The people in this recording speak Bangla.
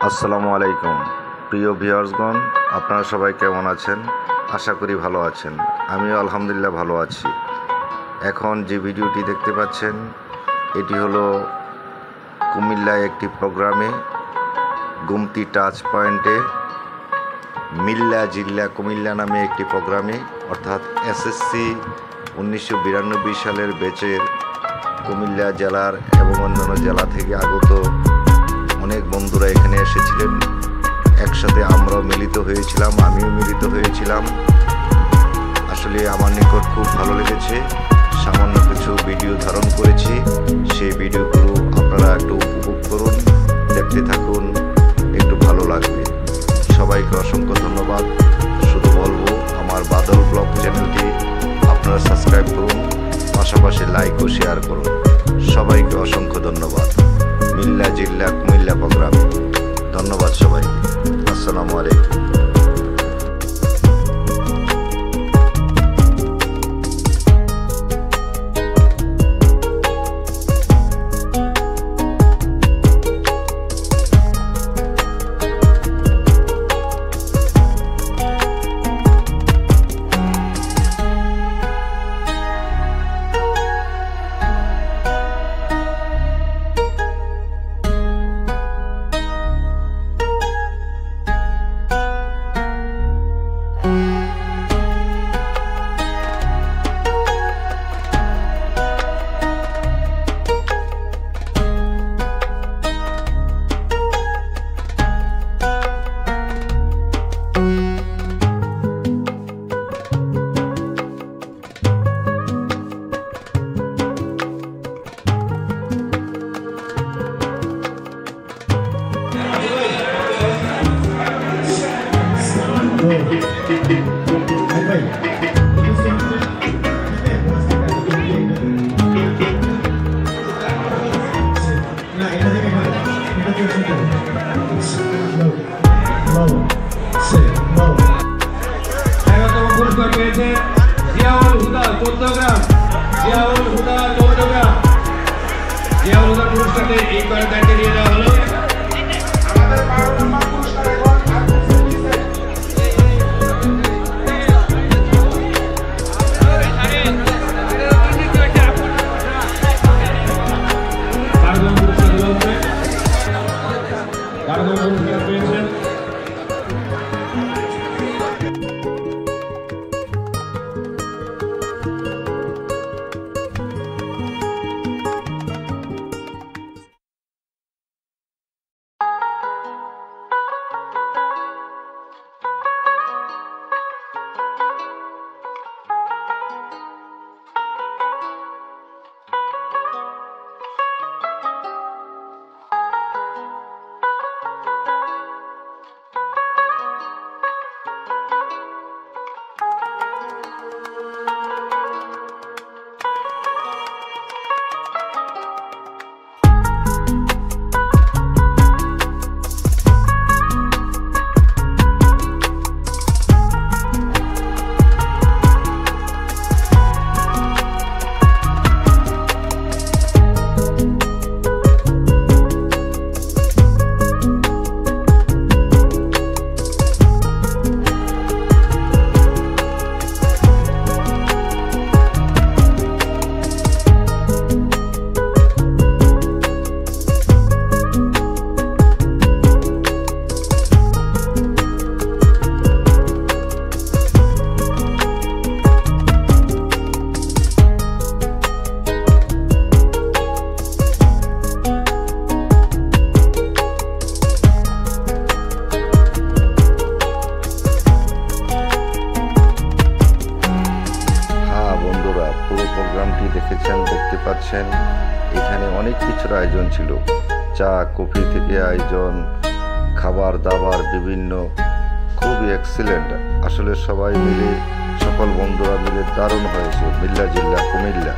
আসসালামু আলাইকুম প্রিয় ভিউয়ার্সগণ, আপনারা সবাই কেমন আছেন? আশা করি ভালো আছেন। আমিও আলহামদুলিল্লাহ ভালো আছি। এখন যে ভিডিওটি দেখতে পাচ্ছেন এটি হলো কুমিল্লায় একটি প্রোগ্রামে গুমতি টাচ পয়েন্টে মিল্লা জিল্লা কুমিল্লা নামে একটি প্রোগ্রামে, অর্থাৎ এসএসসি 1992 সালের ব্যাচের কুমিল্লা জেলার এবং অন্যান্য জেলা থেকে আগত অনেক বন্ধুরা এখানে এসেছিলেন। একসাথে আমরাও মিলিত হয়েছিলাম, আমিও মিলিত হয়েছিলাম। আসলে আমার নিকট খুব ভালো লেগেছে। সামান্য কিছু ভিডিও ধারণ করেছি, সেই ভিডিওগুলো আপনারা একটু উপভোগ করুন, দেখতে থাকুন, একটু ভালো লাগবে। সবাইকে অসংখ্য ধন্যবাদ। শুধু বলবো আমার বাদল ব্লগ চ্যানেলটি আপনারা সাবস্ক্রাইব করুন, পাশাপাশি লাইক ও শেয়ার করুন। সবাইকে অসংখ্য ধন্যবাদ। মিল্লা জিল্লা কুমিল্লা প্রোগ্রামে ধন্যবাদ সবাইকে। আসসালামু আলাইকুম। পুরস্কারে এই করে তাকে নিয়ে যাওয়া হলো। দেখতে পাচ্ছেন এখানে অনেক কিছুর আয়োজন ছিল। চা কফি থেকে আয়োজন, খাবার দাবার বিভিন্ন, খুবই এক্সিলেন্ট। আসলে সবাই মিলে, সকল বন্ধুরা মিলে দারুণ হয়েছে মিল্লা জিল্লা কুমিল্লা।